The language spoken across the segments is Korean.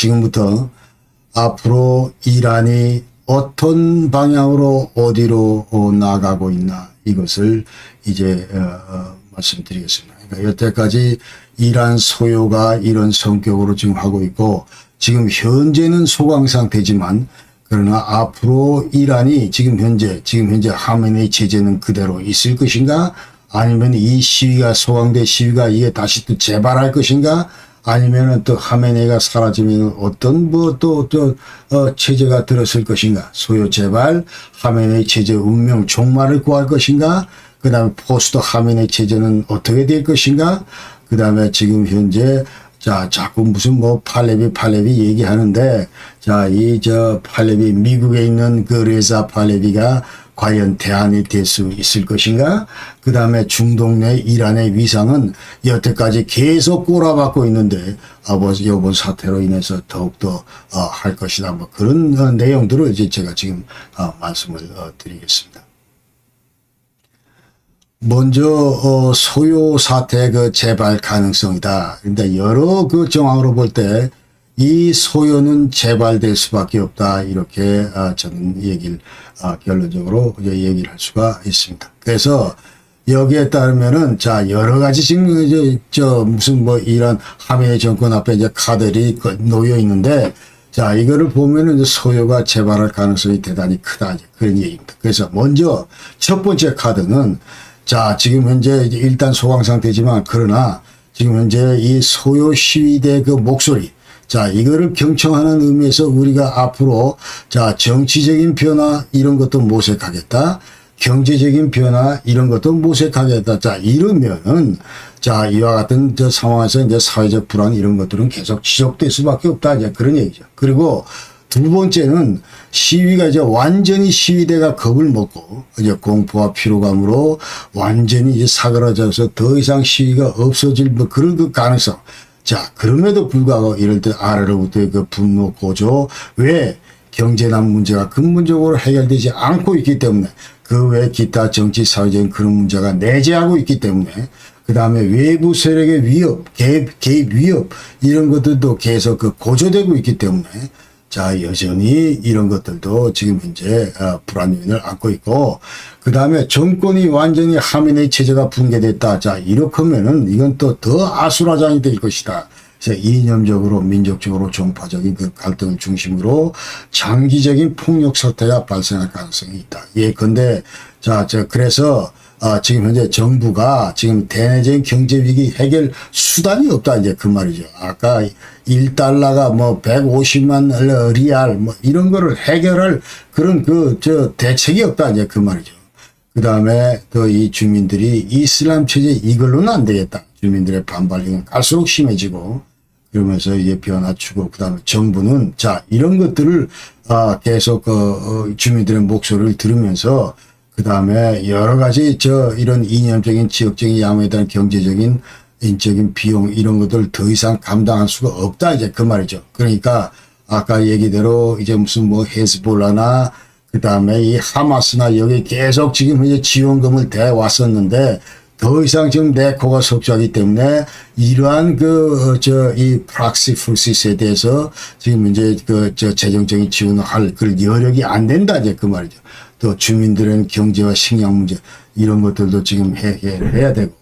지금부터 앞으로 이란이 어떤 방향으로 어디로 나가고 있나 이것을 이제 말씀드리겠습니다. 그러니까 여태까지 이란 소요가 이런 성격으로 지금 하고 있고 지금 현재는 소강 상태지만 그러나 앞으로 이란이 지금 현재 하메네이 체제는 그대로 있을 것인가 아니면 이 시위가 소강된 시위가 이게 다시 또 재발할 것인가 아니면은 또 하메네이가 사라지면 어떤 체제가 들었을 것인가 소요 재발 하메네이 체제 운명 종말을 구할 것인가 그 다음에 포스트 하메네이 체제는 어떻게 될 것인가 그 다음에 지금 현재 자꾸 무슨 팔레비 얘기하는데 팔레비 미국에 있는 그 레자 팔레비가 과연 대안이 될 수 있을 것인가? 그 다음에 중동 내 이란의 위상은 여태까지 계속 꼬라박고 있는데 이번 사태로 인해서 더욱더 할 것이다. 뭐 그런 내용들을 이제 제가 지금 말씀을 드리겠습니다. 먼저 소요 사태 그 재발 가능성이다. 그런데 여러 그 정황으로 볼 때 이 소요는 재발될 수밖에 없다. 이렇게 저는 결론적으로 얘기를 할 수가 있습니다. 그래서 여기에 따르면은 여러 가지 지금 무슨 이런 하메네이 정권 앞에 이제 카드들이 놓여 있는데 이거를 보면은 이제 소요가 재발할 가능성이 대단히 크다. 그런 얘기입니다. 그래서 먼저 첫 번째 카드는 지금 현재 일단 소강 상태지만 그러나 지금 현재 이 소요 시위대 그 목소리 이거를 경청하는 의미에서 우리가 앞으로 정치적인 변화 이런 것도 모색하겠다. 경제적인 변화 이런 것도 모색하겠다. 이러면은 이와 같은 상황에서 이제 사회적 불안 이런 것들은 계속 지속될 수밖에 없다. 이제 그런 얘기죠. 그리고 두 번째는 시위가 이제 완전히 시위대가 겁을 먹고 이제 공포와 피로감으로 완전히 이제 사그라져서 더 이상 시위가 없어질 그런 그 가능성. 그럼에도 불구하고 이럴 때 아래로부터의 그 분노 고조 왜 경제난 문제가 근본적으로 해결되지 않고 있기 때문에 그 외 기타 정치 사회적인 그런 문제가 내재하고 있기 때문에 그 다음에 외부 세력의 위협, 개입 위협 이런 것들도 계속 그 고조되고 있기 때문에 여전히 이런 것들도 지금 현재 불안 요인을 안고 있고 그 다음에 정권이 완전히 하메네이 체제가 붕괴됐다. 이렇게 하면은 이건 또 더 아수라장이 될 것이다. 그래서 이념적으로 민족적으로 종파적인 그 갈등을 중심으로 장기적인 폭력 사태가 발생할 가능성이 있다. 예컨대 그래서 지금 현재 정부가 지금 대내적인 경제 위기 해결 수단이 없다. 이제 그 말이죠. 아까 1달러가 150만 리알 이런 거를 해결할 그런 대책이 없다. 이제 그 말이죠. 그 다음에 또 이 주민들이 이슬람 체제 이걸로는 안 되겠다. 주민들의 반발이 갈수록 심해지고 그러면서 이제 변화 추구 그 다음에 정부는 이런 것들을 계속 주민들의 목소리를 들으면서 그 다음에 여러 가지 이런 이념적인 지역적인 양호에 대한 경제적인 인적인 비용 이런 것들 더 이상 감당할 수가 없다. 이제 그 말이죠. 그러니까 아까 얘기대로 이제 무슨 헤즈볼라나 그 다음에 이 하마스나 여기 계속 지금 이제 지원금을 대왔었는데 더 이상 지금 내 코가 석조하기 때문에 이러한 이 프락시 풀시스에 대해서 지금 이제 재정적인 지원을 할 그 여력이 안 된다. 이제 그 말이죠. 또 주민들은 경제와 식량 문제 이런 것들도 지금 해야 되고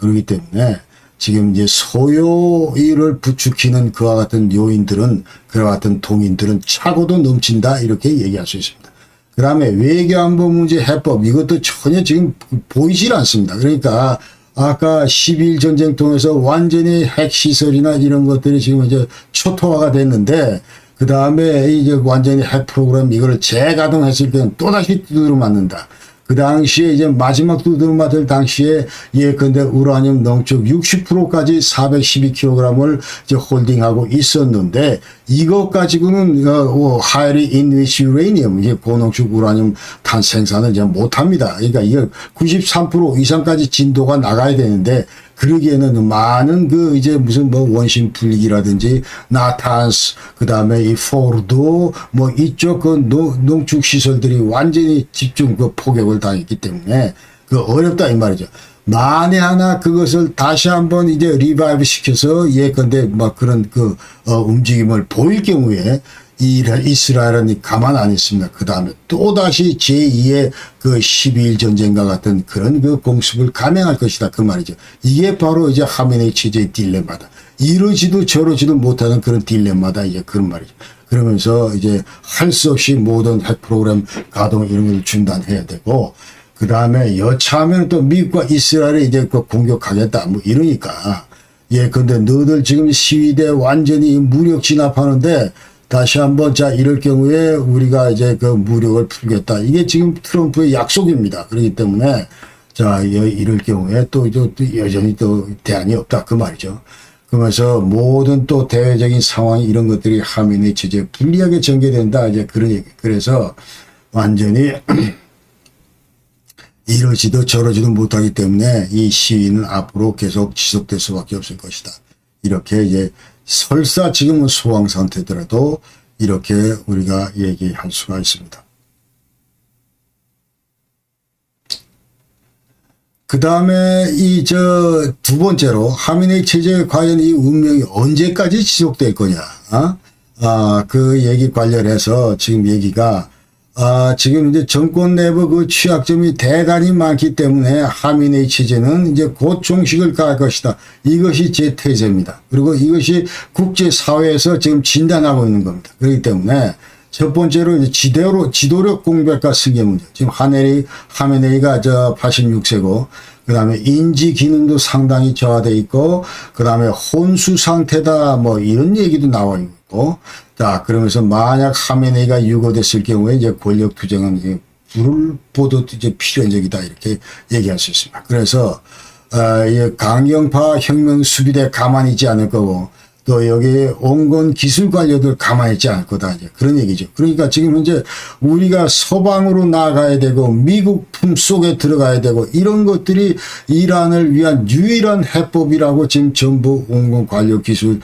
그렇기 때문에 지금 이제 소요를 부추기는 그와 같은 요인들은 그와 같은 동인들은 차고도 넘친다 이렇게 얘기할 수 있습니다. 그 다음에 외교안보 문제 해법 이것도 전혀 지금 보이질 않습니다. 그러니까 아까 12일 전쟁 통해서 완전히 핵시설이나 이런 것들이 지금 이제 초토화가 됐는데 그 다음에 이제 완전히 핵 프로그램 이거를 재가동했을 때는 또다시 두드려 맞는다. 그 당시에 이제 마지막 두드려 맞을 당시에 예컨대 우라늄 농축 60%까지 412kg을 이제 홀딩하고 있었는데 이것 가지고는 highly enriched uranium 이게 고농축 우라늄 탄 생산을 이제 못합니다. 그러니까 이게 93% 이상까지 진도가 나가야 되는데 그러기에는 많은 이제 무슨 원심 분리기라든지 나탄스 그 다음에 이 포르도 이쪽 농축 시설들이 완전히 집중 포격을 당했기 때문에 어렵다 이 말이죠. 만에 하나 그것을 다시 한번 이제 리바이브 시켜서 예컨대 막 그런 움직임을 보일 경우에 이스라엘은 가만 안 있습니다. 그 다음에 또다시 제2의 그 12일 전쟁과 같은 그런 그 공습을 감행할 것이다. 그 말이죠. 이게 바로 이제 하메네이 체제의 딜레마다. 이러지도 저러지도 못하는 그런 딜레마다 이제 그런 말이죠. 그러면서 이제 할 수 없이 모든 핵 프로그램 가동 이런 걸 중단해야 되고, 그 다음에 여차하면 또 미국과 이스라엘이 이제 공격하겠다. 뭐 이러니까. 예, 근데 너들 지금 시위대 완전히 무력 진압하는데 다시 한번 자 이럴 경우에 우리가 이제 그 무력을 풀겠다. 이게 지금 트럼프의 약속입니다. 그렇기 때문에 자 이럴 경우에 또 여전히 또 대안이 없다. 그 말이죠. 그러면서 모든 또 대외적인 상황 이런 것들이 하메네이 체제에 불리하게 전개된다. 이제 그런 얘기. 그래서 완전히 이러지도 저러지도 못하기 때문에 이 시위는 앞으로 계속 지속될 수밖에 없을 것이다. 이렇게 이제 설사 지금은 소강 상태더라도 이렇게 우리가 얘기할 수가 있습니다. 그 다음에 두 번째로 하메네이 체제에 과연 이 운명이 언제까지 지속될 거냐. 그 얘기 관련해서 지금 얘기가 지금 이제 정권 내부 그 취약점이 대단히 많기 때문에 하메네이 체제는 이제 곧 종식을 가할 것이다. 이것이 제 태세입니다. 그리고 이것이 국제사회에서 지금 진단하고 있는 겁니다. 그렇기 때문에 첫 번째로 이제 지도력 공백과 승계 문제. 지금 하메네이가 86세고, 그 다음에 인지 기능도 상당히 저하돼 있고, 그 다음에 혼수 상태다, 뭐 이런 얘기도 나와 있고, 자, 그러면서 만약 하메네이가 유고됐을 경우에 이제 권력 투쟁은 불을 보듯 이제 필연적이다. 이렇게 얘기할 수 있습니다. 그래서, 강경파 혁명 수비대 가만히 있지 않을 거고, 또 여기 온건 기술 관료들 가만히 있지 않을 거다. 이제 그런 얘기죠. 그러니까 지금 현재 우리가 서방으로 나가야 되고 미국 품 속에 들어가야 되고 이런 것들이 이란을 위한 유일한 해법이라고 지금 전부 온건 관료 기술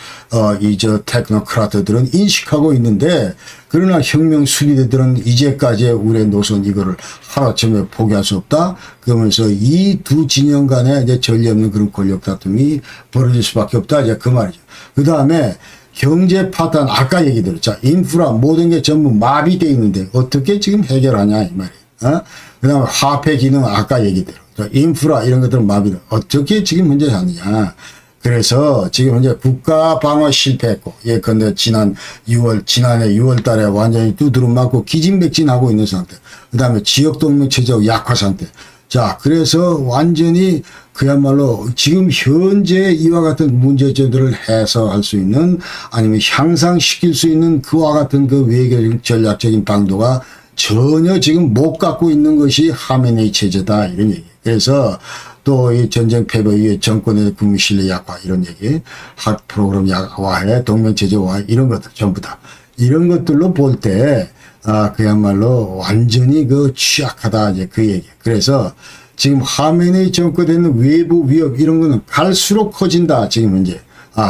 테크노크라트들은 인식하고 있는데, 그러나 혁명 수비대들은 이제까지의 우리의 노선 이거를 하루아침에 포기할 수 없다. 그러면서 이 두 진영 간에 이제 전례 없는 그런 권력 다툼이 벌어질 수밖에 없다. 이제 그 말이죠. 그 다음에 경제 파탄, 아까 얘기 들었죠. 인프라 모든 게 전부 마비되어 있는데 어떻게 지금 해결하냐 이 말이에요. 그 다음에 화폐 기능 아까 얘기대로 인프라 이런 것들은 마비를 어떻게 지금 현재 하느냐. 그래서 지금 현재 국가 방어 실패했고, 예컨대 지난해 6월 달에 완전히 두드러 맞고 기진맥진하고 있는 상태. 그 다음에 지역동맹 체제의 약화 상태. 자, 그래서 완전히 그야말로 지금 현재 이와 같은 문제점들을 해소할 수 있는, 아니면 향상시킬 수 있는 그와 같은 그 외교적 전략적인 방도가 전혀 지금 못 갖고 있는 것이 하메네이 체제다. 이런 얘기. 그래서 또 이 전쟁 패배 이후에 정권의 국민 신뢰 약화 이런 얘기, 핵 프로그램 약화해, 동맹체제 와해 이런 것들 전부 다 이런 것들로 볼 때 그야말로 완전히 취약하다 이제 그 얘기. 그래서 지금 하메네이 정권에는 외부 위협 이런 거는 갈수록 커진다 지금 현재.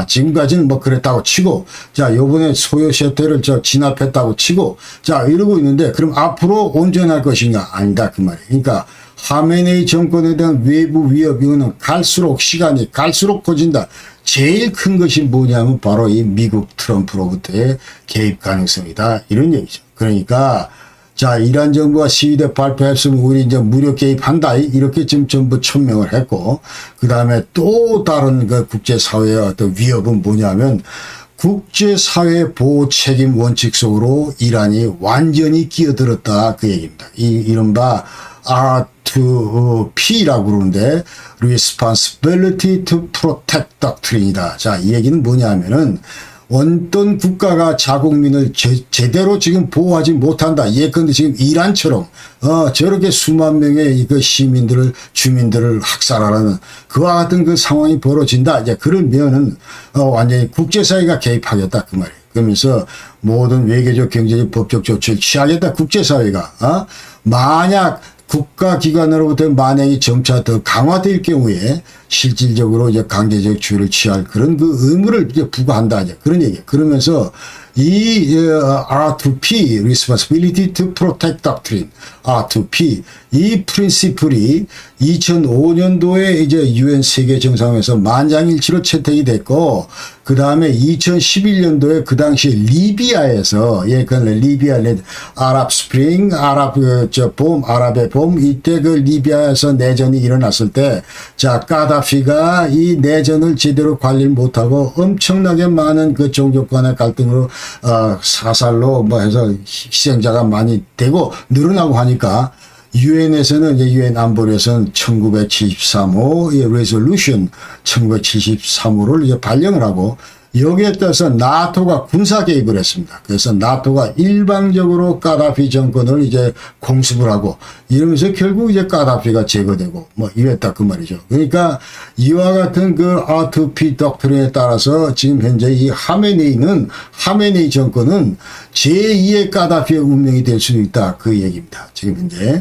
지금까지는 뭐 그랬다고 치고, 자, 요번에 소요 셔틀을 진압했다고 치고, 자, 이러고 있는데, 그럼 앞으로 온전할 것인가? 아니다, 그 말이에요. 그러니까, 하메네이 정권에 대한 외부 위협, 이거는 시간이 갈수록 커진다. 제일 큰 것이 뭐냐면, 바로 이 미국 트럼프로부터의 개입 가능성이다. 이런 얘기죠. 그러니까, 자, 이란 정부가 시위대 발표했으면 우리 이제 무력 개입한다. 이렇게 지금 전부 천명을 했고, 그 다음에 또 다른 국제사회의 어떤 위협은 뭐냐면, 국제사회 보호 책임 원칙 속으로 이란이 완전히 끼어들었다. 그 얘기입니다. 이른바 R2P라고 그러는데, Responsibility to Protect Doctrine이다. 자, 이 얘기는 뭐냐면은, 어떤 국가가 자국민을 제대로 지금 보호하지 못한다. 예컨대 지금 이란처럼 저렇게 수만 명의 주민들을 학살하라는 그와 같은 그 상황이 벌어진다. 이제 그러면은 완전히 국제사회가 개입하겠다 그 말이에요. 그러면서 모든 외교적, 경제적, 법적 조치를 취하겠다. 국제사회가 만약 국가기관으로부터 만행이 점차 더 강화될 경우에 실질적으로 이제 강제적 조치를 취할 그런 그 의무를 이제 부과한다. 이제 그런 얘기예요. 그러면서 이 R2P, Responsibility to Protect Doctrine, R2P, 이 프린시플이 2005년도에 이제 유엔 세계 정상회의에서 만장일치로 채택이 됐고, 그 다음에 2011년도에 그 당시 리비아에서, 그 리비아 아랍 스프링, 아랍의 봄, 이때 그 리비아에서 내전이 일어났을 때, 자, 카다피가 이 내전을 제대로 관리를 못하고 엄청나게 많은 그 종족 간의 갈등으로, 사살로 뭐 해서 희생자가 많이 되고 늘어나고 하니까, 유엔에서는 이제 유엔 안보리에서는 1973호 이 레졸루션 1973호를 이제 발령을 하고 여기에 따라서 나토가 군사 개입을 했습니다. 그래서 나토가 일방적으로 카다피 정권을 이제 공습을 하고 이러면서 결국 이제 카다피가 제거되고 뭐 이랬다 그 말이죠. 그러니까 이와 같은 그 R2P 덕트린에 따라서 지금 현재 이 하메네이 정권은 제2의 카다피의 운명이 될 수도 있다 그 얘기입니다. 지금 현재.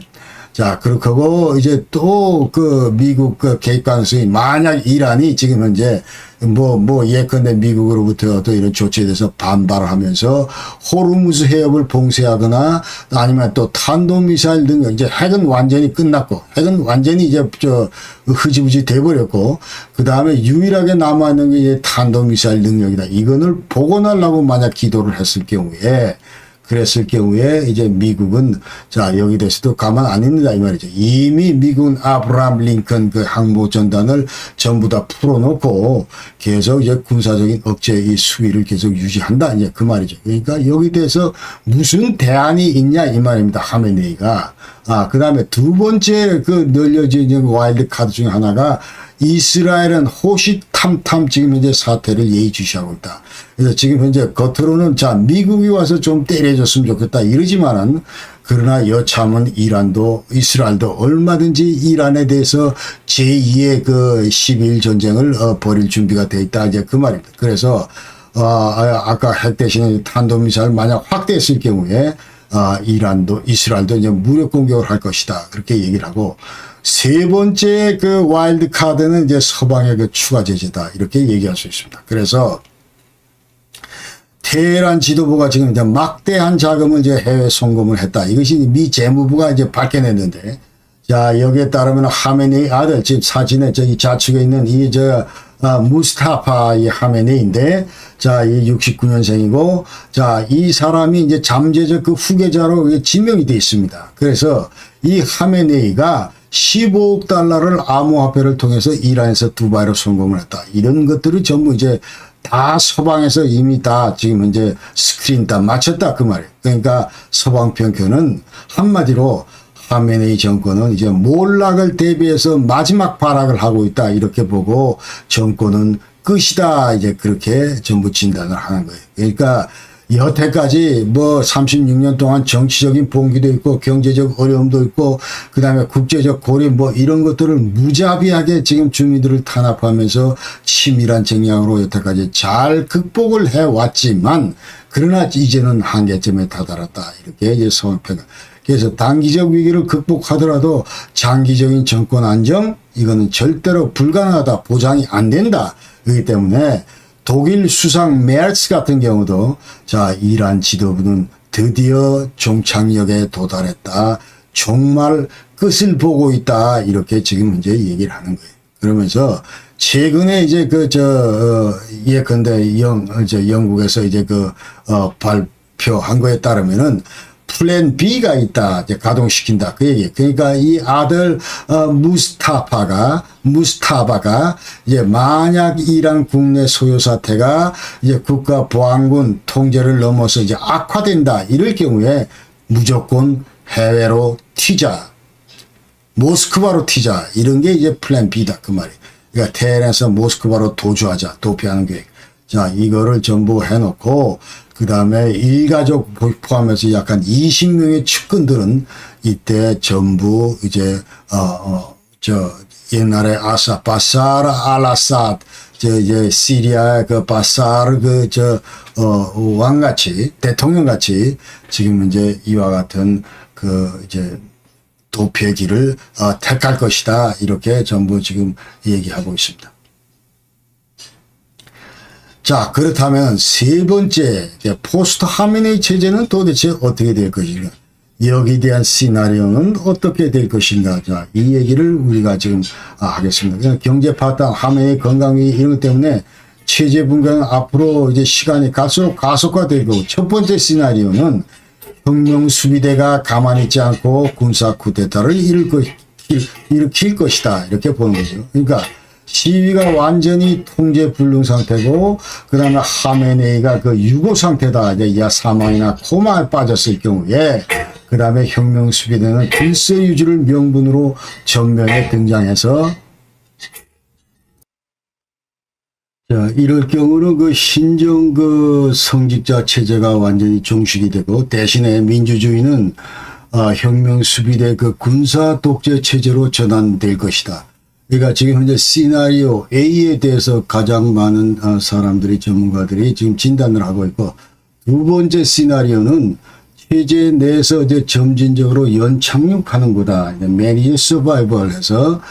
자, 그렇게 하고, 이제 또, 미국 개입 가능성이, 만약 이란이 지금 현재, 예컨대 미국으로부터 또 이런 조치에 대해서 반발을 하면서, 호르무즈 해협을 봉쇄하거나, 아니면 또 탄도미사일 등, 이제 핵은 완전히 끝났고, 핵은 완전히 이제, 흐지부지 돼버렸고, 그 다음에 유일하게 남아있는 게 이제 탄도미사일 능력이다. 이거를 복원하려고 만약 기도를 했을 경우에, 그랬을 경우에 이제 미국은 자 여기 대해서도 가만 안 있는다 이 말이죠. 이미 미국은 아브라함 링컨 그 항모전단을 전부 다 풀어놓고 계속 이제 군사적인 억제 이 수위를 계속 유지한다 이제 그 말이죠. 그러니까 여기 대해서 무슨 대안이 있냐 이 말입니다. 하메네이가. 그 다음에 두 번째 그 늘려진 와일드 카드 중에 하나가 이스라엘은 호시탐탐 지금 현재 사태를 예의주시하고 있다. 그래서 지금 현재 겉으로는 자 미국이 와서 좀 때려줬으면 좋겠다 이러지만은 그러나 여참은 이스라엘도 얼마든지 이란에 대해서 제2의 그 12일 전쟁을 벌일 준비가 돼 있다 이제 그 말입니다. 그래서 아까 핵 대신에 탄도미사일 만약 확대했을 경우에 이스라엘도 이제 무력 공격을 할 것이다 그렇게 얘기를 하고. 세 번째 그 와일드 카드는 이제 서방의 그 추가 제재다. 이렇게 얘기할 수 있습니다. 그래서 테헤란 지도부가 지금 이제 막대한 자금을 이제 해외 송금을 했다. 이것이 미 재무부가 이제 밝혀냈는데, 자, 여기에 따르면 하메네이 아들, 지금 사진에 저기 좌측에 있는 무스타파 이 하메네이인데, 자, 이 69년생이고, 자, 이 사람이 이제 잠재적 그 후계자로 지명이 되어 있습니다. 그래서 이 하메네이가 15억 달러를 암호화폐를 통해서 이란에서 두바이로 송금을 했다. 이런 것들이 전부 이제 다 서방에서 이미 다 지금 현재 스크린 다 맞췄다 그 말이에요. 그러니까 서방 평균은 한마디로 하메네이 정권은 이제 몰락을 대비해서 마지막 발악을 하고 있다 이렇게 보고 정권은 끝이다 이제 그렇게 전부 진단을 하는 거예요. 그러니까 여태까지 36년 동안 정치적인 봉기도 있고 경제적 어려움도 있고 그다음에 국제적 고리 이런 것들을 무자비하게 지금 주민들을 탄압하면서 치밀한 전략으로 여태까지 잘 극복을 해왔지만 그러나 이제는 한계점에 다다랐다 이렇게 이제 서방평가. 그래서 단기적 위기를 극복하더라도 장기적인 정권 안정 이거는 절대로 불가능하다 보장이 안 된다. 그렇기 때문에 독일 수상 메르츠 같은 경우도 자 이란 지도부는 드디어 종착역에 도달했다. 정말 끝을 보고 있다. 이렇게 지금 이제 얘기를 하는 거예요. 그러면서 최근에 이제 예컨대 영국에서 이제 발표한 거에 따르면은 플랜 B가 있다. 이제 가동시킨다. 그 얘기. 그러니까 이 아들, 무스타바가 이제 만약 이란 국내 소요 사태가 이제 국가 보안군 통제를 넘어서 이제 악화된다. 이럴 경우에 무조건 해외로 튀자. 모스크바로 튀자. 이런 게 이제 플랜 B다. 그 말이에요. 그러니까 테헤란에서 모스크바로 도피하는 계획. 자, 이거를 전부 해놓고, 그 다음에 일가족 포함해서 약간 20명의 측근들은 이때 전부 이제, 옛날에 바사르 알아사드, 이제 시리아의 그 바사르 왕같이, 대통령같이 지금 이제 이와 같은 이제 도피의 길을 택할 것이다. 이렇게 전부 지금 얘기하고 있습니다. 자, 그렇다면 세 번째 포스트 하메네이 체제는 도대체 어떻게 될 것인가? 여기에 대한 시나리오는 어떻게 될 것인가. 자, 이 얘기를 우리가 지금 하겠습니다. 경제 파탄, 하메네이 건강위 이런 것 때문에 체제 분간은 앞으로 이제 시간이 갈수록 가속화될 거고, 첫 번째 시나리오는 혁명 수비대가 가만히 있지 않고 군사 쿠데타를 일으킬 것이다. 이렇게 보는 거죠. 그러니까 시위가 완전히 통제 불능 상태고, 그 다음에 하메네이가 그 유고 상태다. 이제 사망이나 코마에 빠졌을 경우에, 그 다음에 혁명 수비대는 질서 유지를 명분으로 전면에 등장해서, 자, 이럴 경우는 그 신정 그 성직자 체제가 완전히 종식이 되고, 대신에 민주주의는 혁명 수비대 그 군사 독재 체제로 전환될 것이다. 그러니까 지금 현재 시나리오 A에 대해서 가장 많은 사람들이, 전문가들이 지금 진단을 하고 있고, 두 번째 시나리오는 체제 내에서 이제 점진적으로 연착륙하는 거다. 매니지 서바이벌 해서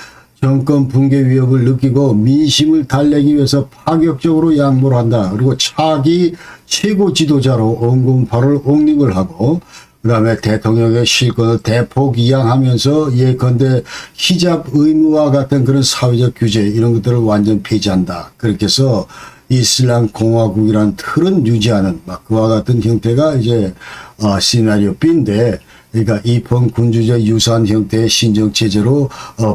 정권 붕괴 위협을 느끼고 민심을 달래기 위해서 파격적으로 양보를 한다. 그리고 차기 최고 지도자로 온군파를 옹립을 하고, 그 다음에 대통령의 실권을 대폭 이양하면서 예컨대 히잡 의무와 같은 그런 사회적 규제 이런 것들을 완전 폐지한다. 그렇게 해서 이슬람 공화국이라는 틀은 유지하는 막 그와 같은 형태가 이제 시나리오 B인데, 그러니까 입헌 군주제 유사한 형태의 신정체제로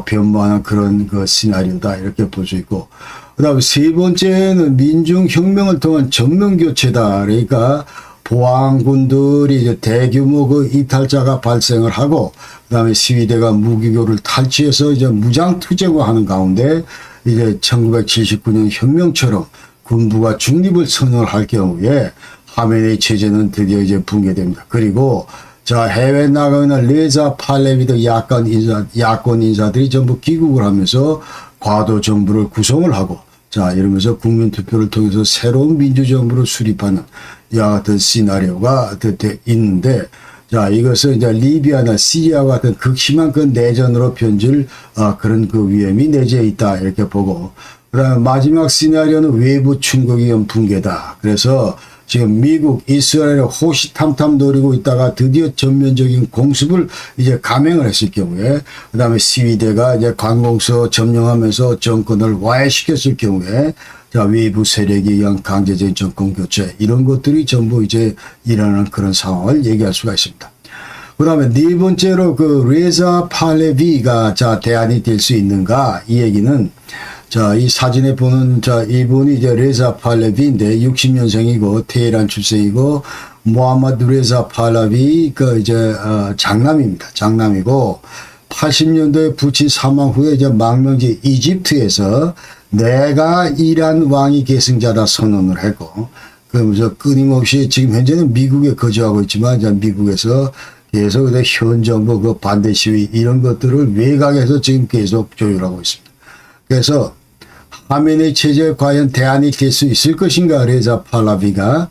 변모하는 그런 그 시나리오다. 이렇게 볼 수 있고, 그 다음에 세 번째는 민중혁명을 통한 전면교체다. 그러니까 보안군들이 이제 대규모 그 이탈자가 발생을 하고, 그 다음에 시위대가 무기고를 탈취해서 이제 무장투쟁하는 가운데, 이제 1979년 혁명처럼 군부가 중립을 선언을 할 경우에 하메네이 체제는 드디어 이제 붕괴됩니다. 그리고 자, 해외 나가는 레자 팔레비드 야권 인사들이 전부 귀국을 하면서 과도 정부를 구성을 하고, 자, 이러면서 국민투표를 통해서 새로운 민주정부를 수립하는 이와 같은 시나리오가 있는데, 자, 이것은 이제 리비아나 시리아와 같은 극심한 그 내전으로 변질 그런 그 위험이 내재해 있다. 이렇게 보고, 그다음에 마지막 시나리오는 외부 충격에 의한 붕괴다. 그래서 지금 미국, 이스라엘을 호시탐탐 노리고 있다가 드디어 전면적인 공습을 이제 감행을 했을 경우에, 그 다음에 시위대가 이제 관공서 점령하면서 정권을 와해시켰을 경우에, 자, 외부 세력에 의한 강제적인 정권 교체, 이런 것들이 전부 이제 일어나는 그런 상황을 얘기할 수가 있습니다. 그 다음에 네 번째로 그 레자 팔레비가 자, 대안이 될 수 있는가? 이 얘기는, 자, 이 사진에 보는, 자, 이분이 이제 레자 팔레비인데 60년생이고, 테헤란 출생이고, 모하마드 레자 팔레비, 그 이제, 장남입니다. 장남이고, 80년도에 부친 사망 후에 이제 망명지 이집트에서 내가 이란 왕이 계승자다 선언을 했고, 그러면서 끊임없이 지금 현재는 미국에 거주하고 있지만, 이제 미국에서 계속 현 정부 그 반대 시위 이런 것들을 외곽에서 지금 계속 조율하고 있습니다. 그래서 하메네이 체제에 과연 대안이 될 수 있을 것인가? 레자 팔라비가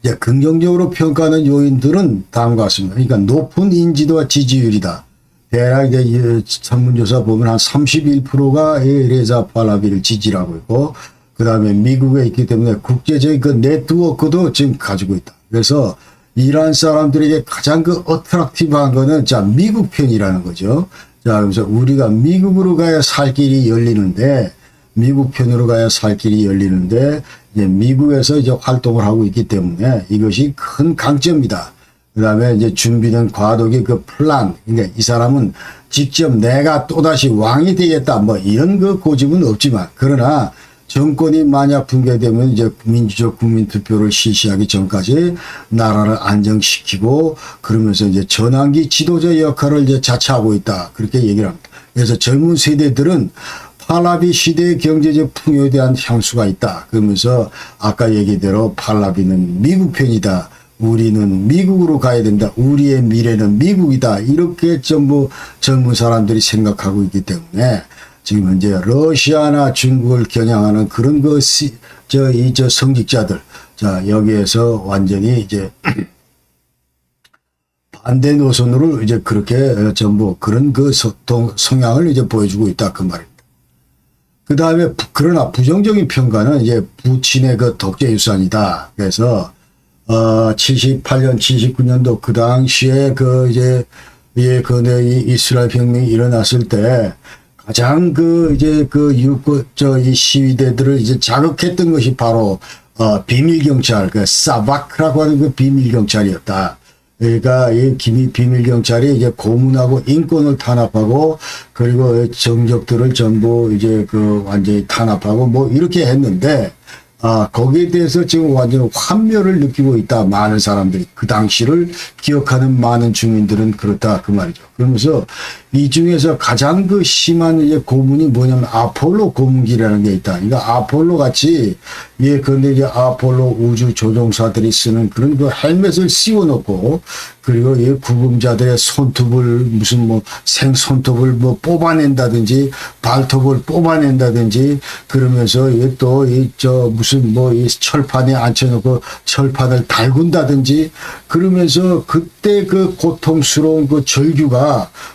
이제 긍정적으로 평가하는 요인들은 다음과 같습니다. 그러니까 높은 인지도와 지지율이다. 대략 이제 설문조사 보면 한 31%가 레자 팔라비를 지지하고 있고, 그 다음에 미국에 있기 때문에 국제적인 그 네트워크도 지금 가지고 있다. 그래서 이란 사람들에게 가장 그 어트랙티브한 거는 자, 미국 편이라는 거죠. 자, 그래서 우리가 미국으로 가야 살 길이 열리는데, 미국 편으로 가야 살 길이 열리는데, 이제 미국에서 이제 활동을 하고 있기 때문에 이것이 큰 강점이다. 그 다음에 이제 준비된 과도기 그 플랜. 그러니까 이 사람은 직접 내가 또다시 왕이 되겠다. 뭐 이런 그 고집은 없지만, 그러나 정권이 만약 붕괴되면 이제 민주적 국민투표를 실시하기 전까지 나라를 안정시키고, 그러면서 이제 전환기 지도자 역할을 이제 자처하고 있다. 그렇게 얘기를 합니다. 그래서 젊은 세대들은 팔라비 시대의 경제적 풍요에 대한 향수가 있다. 그러면서 아까 얘기대로 팔라비는 미국 편이다. 우리는 미국으로 가야 된다. 우리의 미래는 미국이다. 이렇게 전부 젊은 사람들이 생각하고 있기 때문에 지금 현재 러시아나 중국을 겨냥하는 그런 저 성직자들, 자, 여기에서 완전히 이제 반대 노선으로 이제 그렇게 전부 그런 그 성향을 이제 보여주고 있다. 그 말입니다. 그 다음에, 그러나 부정적인 평가는 이제 부친의 그 독재 유산이다. 그래서, 78년, 79년도 그 당시에 이 이스라엘 혁명이 일어났을 때 가장 이 시위대들을 이제 자극했던 것이 바로, 비밀경찰, 사바크라고 하는 그 비밀경찰이었다. 그러니까 이 비밀경찰이 이제 고문하고 인권을 탄압하고 그리고 정적들을 전부 이제 완전히 탄압하고 뭐 이렇게 했는데, 거기에 대해서 지금 완전 환멸을 느끼고 있다. 많은 사람들이. 그 당시를 기억하는 많은 주민들은 그렇다. 그 말이죠. 그러면서 이 중에서 가장 심한 이제 고문이 뭐냐면 아폴로 고문기라는 게 있다. 그러니까 아폴로 같이, 그런데 이제 아폴로 우주 조종사들이 쓰는 그런 헬멧을 씌워놓고 그리고 이 구금자들의 손톱을 무슨 생손톱을 뽑아낸다든지 발톱을 뽑아낸다든지 그러면서 이 철판에 앉혀놓고 철판을 달군다든지 그러면서 그때 그 고통스러운 그 절규가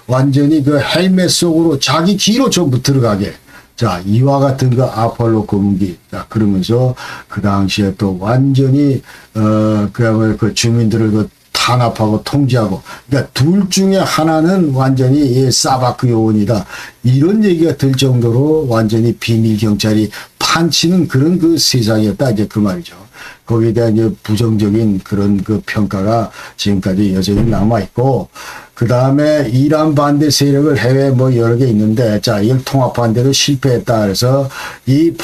완전히 그 헬멧 속으로 자기 귀로 전부 들어가게. 자, 이와 같은 그 아폴로 고문기. 자, 그러면서 그 당시에 또 완전히, 그 주민들을 탄압하고 통제하고. 그러니까 둘 중에 하나는 완전히 사바크 요원이다. 이런 얘기가 들 정도로 완전히 비밀경찰이 판치는 그런 그 세상이었다. 이제 그 말이죠. 거기에 대한 이제 부정적인 그런 그 평가가 지금까지 여전히 남아있고, 그 다음에 이란 반대 세력을 해외에 여러 개 있는데, 자, 이걸 통합 반대로 실패했다. 그래서 이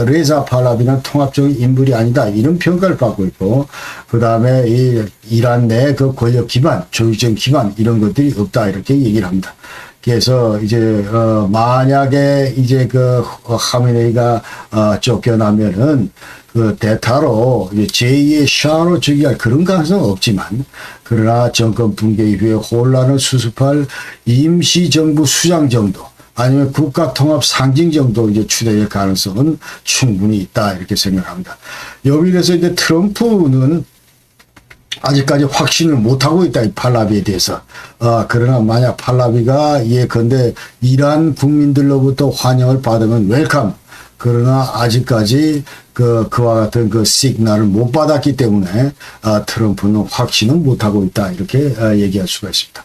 레자 팔라비는 통합적인 인물이 아니다. 이런 평가를 받고 있고, 그 다음에 이 이란 내 그 권력 기반, 조직적인 기반, 이런 것들이 없다. 이렇게 얘기를 합니다. 그래서 이제, 만약에 이제 하메네이가, 쫓겨나면은, 대타로 제2의 샤로 즉위할 그런 가능성은 없지만, 그러나 정권 붕괴 이후에 혼란을 수습할 임시정부 수장 정도, 아니면 국가통합 상징 정도 이제 추대될 가능성은 충분히 있다. 이렇게 생각합니다. 여기에서 이제 트럼프는 아직까지 확신을 못하고 있다. 이 팔라비에 대해서. 그러나 만약 팔라비가 예컨대 이란 국민들로부터 환영을 받으면 웰컴. 그러나 아직까지 그와 같은 그 시그널을 못 받았기 때문에 트럼프는 확신은 못하고 있다. 이렇게 얘기할 수가 있습니다.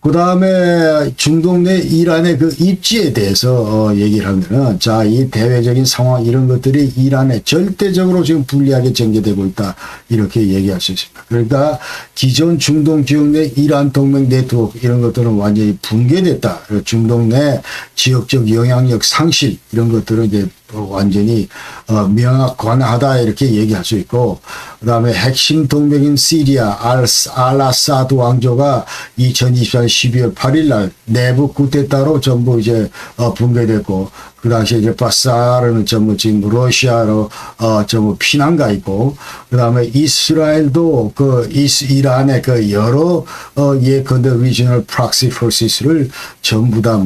그 다음에 중동 내 이란의 그 입지에 대해서 얘기를 하면은, 자, 이 대외적인 상황 이런 것들이 이란에 절대적으로 지금 불리하게 전개되고 있다. 이렇게 얘기할 수 있습니다. 그러니까 기존 중동 지역 내 이란 동맹 네트워크 이런 것들은 완전히 붕괴됐다. 중동 내 지역적 영향력 상실 이런 것들은 이제 완전히 명확관하다 이렇게 얘기할 수 있고, 그 다음에 핵심 동맹인 시리아 알아사드 왕조가 2024년 12월 8일 날 내부 쿠데타로 전부 이제 붕괴됐고, 그 당시에 이제 바사르는 전부 지금 러시아로 전부 피난가 있고, 그 다음에 이스라엘도 이란의 여러 예컨대 리지널 프락시 포시스를 전부 다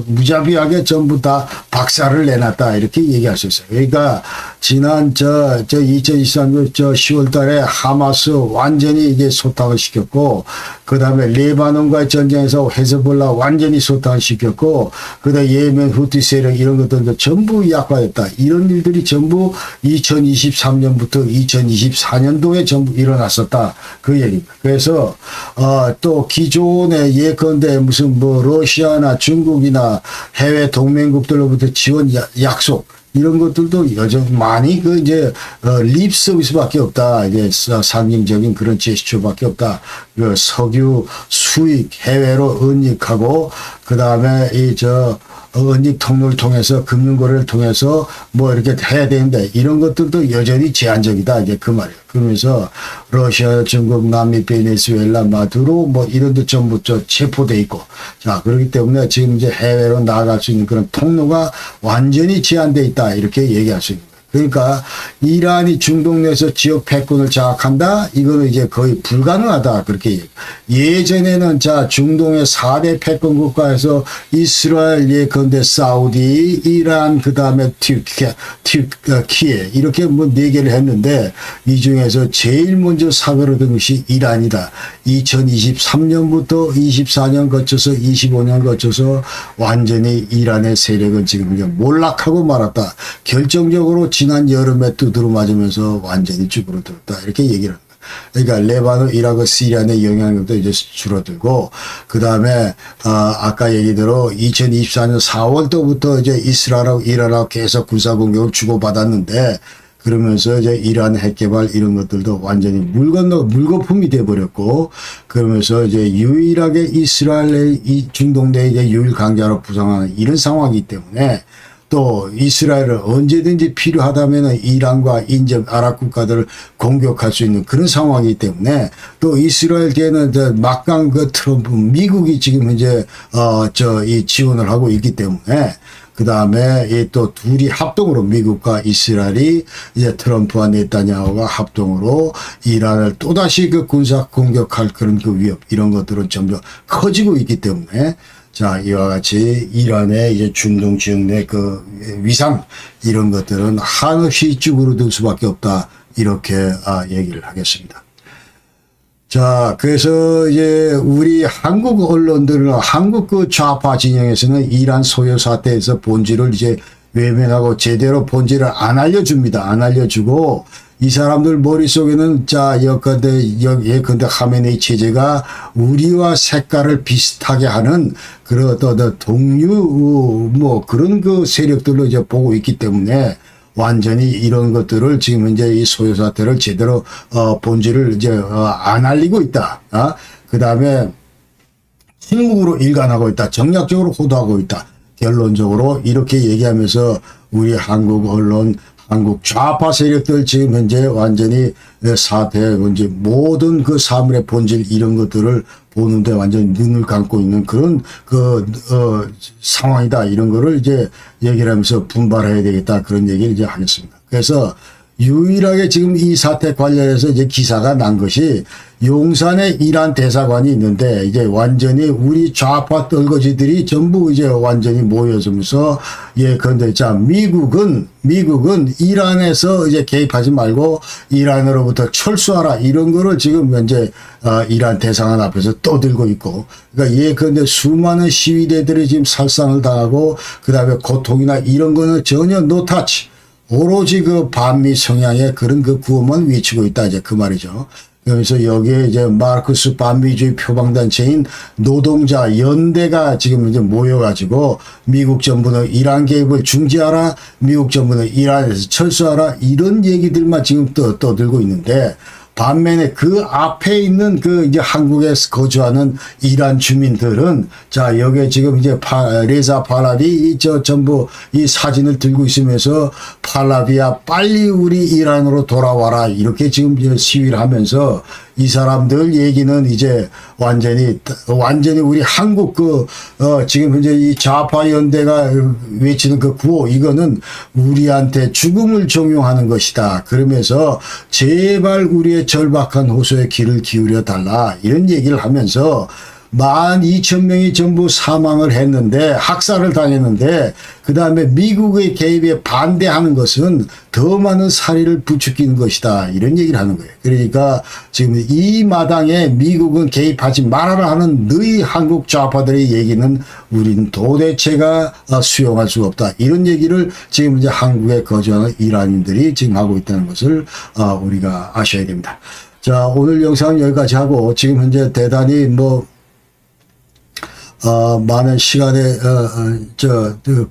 무자비하게 전부 다 박살을 내놨다. 이렇게 얘기할 수 있어요. 그러니까 지난 2023년 10월 달에 하마스 완전히 이제 소탕을 시켰고, 그 다음에 레바논과의 전쟁에서 헤즈볼라 완전히 소탕을 시켰고, 그 다음에 예멘 후티 세력 이런 것들도 전부 약화됐다. 이런 일들이 전부 2023년부터 2024년도에 전부 일어났었다. 그 얘기입니다. 그래서 또 기존에 예컨대 무슨 러시아나 중국이나 해외 동맹국들로부터 지원 약속 이런 것들도 여전히 많이 립 서비스밖에 없다. 이제 상징적인 그런 제스처밖에 없다. 석유 수익 해외로 은닉하고, 그 다음에 은닉 통로를 통해서 금융거래를 통해서 이렇게 해야 되는데 이런 것들도 여전히 제한적이다. 이제 그 말이에요. 그러면서 러시아, 중국, 남미, 베네수엘라, 마두로 이런 데 전부 체포돼 있고, 자, 그렇기 때문에 지금 이제 해외로 나아갈 수 있는 그런 통로가 완전히 제한돼 있다. 이렇게 얘기할 수 있는 거예요. 그러니까 이란이 중동 내에서 지역 패권을 장악한다? 이거는 이제 거의 불가능하다. 그렇게 얘기해요. 예전에는 자, 중동의 4대 패권 국가에서 이스라엘, 예컨대 사우디, 이란, 그 다음에 튀르키예 이렇게 4개를 했는데 이 중에서 제일 먼저 사고를 든 것이 이란이다. 2023년부터 24년 거쳐서 25년 거쳐서 완전히 이란의 세력은 지금 이제 몰락하고 말았다. 결정적으로 지난 여름에 또 두드러 맞으면서 완전히 쭈그러들었다. 이렇게 얘기를 합니다. 그러니까 레바논, 이라크, 시리아의 영향력도 이제 줄어들고, 그 다음에 아까 얘기대로 2024년 4월부터 이제 이스라엘하고 이란하고 계속 군사 공격을 주고받았는데, 그러면서 이제 이란 핵개발 이런 것들도 완전히 물거품이 돼버렸고, 그러면서 이제 유일하게 이스라엘의 이 중동 내 이제 유일 강자로 부상하는 이런 상황이기 때문에, 또 이스라엘을 언제든지 필요하다면 이란과 인접 아랍 국가들을 공격할 수 있는 그런 상황이기 때문에, 또 이스라엘계는 막강 그 트럼프 미국이 지금 현재 이 지원을 하고 있기 때문에, 그 다음에 또 둘이 합동으로 미국과 이스라엘이 이제 트럼프와 네타냐후가 합동으로 이란을 또다시 그 군사 공격할 그런 그 위협 이런 것들은 점점 커지고 있기 때문에, 자, 이와 같이 이란의 이제 중동 지역 내 그 위상 이런 것들은 한없이 쭈그러들 수밖에 없다. 이렇게 얘기를 하겠습니다. 자, 그래서 이제 우리 한국 언론들은 한국 그 좌파 진영에서는 이란 소요 사태에서 본질을 이제 외면하고 제대로 본질을 안 알려줍니다. 안 알려주고 이 사람들 머릿속에는 자, 예컨대 하메네이 체제가 우리와 색깔을 비슷하게 하는 그런 어떤 동류 뭐 그런 그 세력들로 이제 보고 있기 때문에 완전히 이런 것들을 지금 이제 이 소요 사태를 제대로 본질을 이제 안 알리고 있다. 그 다음에 침묵으로 일관하고 있다. 정략적으로 호도하고 있다. 결론적으로 이렇게 얘기하면서 우리 한국 언론, 한국 좌파 세력들 지금 현재 완전히 사태 문제 모든 그 사물의 본질 이런 것들을 보는데 완전히 눈을 감고 있는 그런 상황이다. 이런 거를 이제 얘기를 하면서 분발해야 되겠다. 그런 얘기를 이제 하겠습니다. 그래서 유일하게 지금 이 사태 관련해서 이제 기사가 난 것이 용산에 이란 대사관이 있는데 이제 완전히 우리 좌파 떨거지들이 전부 이제 완전히 모여서면서 그런데 자 미국은 이란에서 이제 개입하지 말고 이란으로부터 철수하라 이런 거를 지금 현재 이란 대사관 앞에서 떠들고 있고 그러니까 그런데 수많은 시위대들이 지금 살상을 당하고 그다음에 고통이나 이런 거는 전혀 노타치 오로지 그 반미 성향의 그런 그 구호만 외치고 있다 이제 그 말이죠. 그래서 여기에 이제 마르크스 반미주의 표방단체인 노동자 연대가 지금 이제 모여가지고 미국 정부는 이란 개입을 중지하라, 미국 정부는 이란에서 철수하라 이런 얘기들만 지금 떠들고 있는데 반면에 그 앞에 있는 그 이제 한국에 거주하는 이란 주민들은 자 여기에 지금 이제 레자 팔라비 전부 이 사진을 들고 있으면서 팔라비야 빨리 우리 이란으로 돌아와라 이렇게 지금 시위를 하면서 이 사람들 얘기는 이제 완전히 우리 한국 지금 현재 이 좌파 연대가 외치는 그 구호 이거는 우리한테 죽음을 종용하는 것이다. 그러면서 제발 우리의 절박한 호소에 귀를 기울여 달라 이런 얘기를 하면서 12,000명이 전부 사망을 했는데 학살을 당했는데 그 다음에 미국의 개입에 반대하는 것은 더 많은 살인을 부추기는 것이다 이런 얘기를 하는 거예요. 그러니까 지금 이 마당에 미국은 개입하지 말아라 하는 너희 한국 좌파들의 얘기는 우리는 도대체가 수용할 수가 없다 이런 얘기를 지금 이제 한국에 거주하는 이란인들이 지금 하고 있다는 것을 우리가 아셔야 됩니다. 자 오늘 영상은 여기까지 하고 지금 현재 대단히 많은 시간에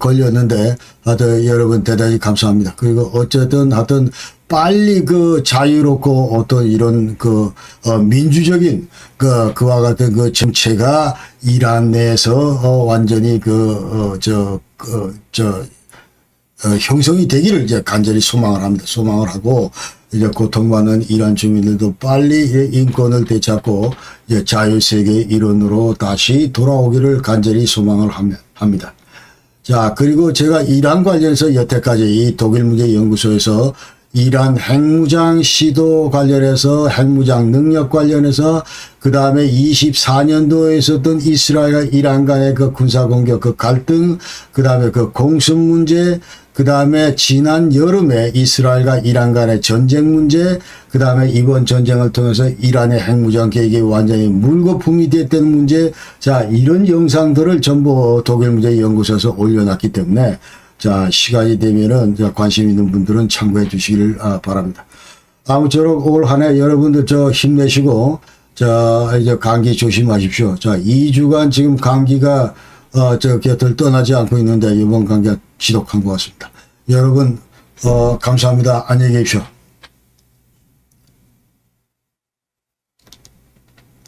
걸렸는데 하여튼 여러분 대단히 감사합니다. 그리고 어쨌든 하여튼 빨리 그 자유롭고 어떤 이런 민주적인 그와 같은 그 정체가 이란 내에서 완전히 형성이 되기를 이제 간절히 소망을 합니다. 소망을 하고 이제 고통받는 이란 주민들도 빨리 인권을 되찾고 이제 자유세계의 일원으로 다시 돌아오기를 간절히 소망을 합니다. 자, 그리고 제가 이란 관련해서 여태까지 이 독일문제연구소에서 이란 핵무장 시도 관련해서 핵무장 능력 관련해서 그 다음에 24년도에 있었던 이스라엘과 이란 간의 그 군사공격 그 갈등 그 다음에 그 공습 문제 그 다음에 지난 여름에 이스라엘과 이란 간의 전쟁 문제 그 다음에 이번 전쟁을 통해서 이란의 핵무장 계획이 완전히 물거품이 됐다는 문제 자 이런 영상들을 전부 독일문제연구소에서 올려놨기 때문에 자, 시간이 되면은 관심 있는 분들은 참고해 주시기를 바랍니다. 아무쪼록 올 한 해 여러분들 힘내시고 이제 감기 조심하십시오. 자, 2주간 지금 감기가 곁을 떠나지 않고 있는데 이번 감기가 지독한 것 같습니다. 여러분 감사합니다. 안녕히 계십시오.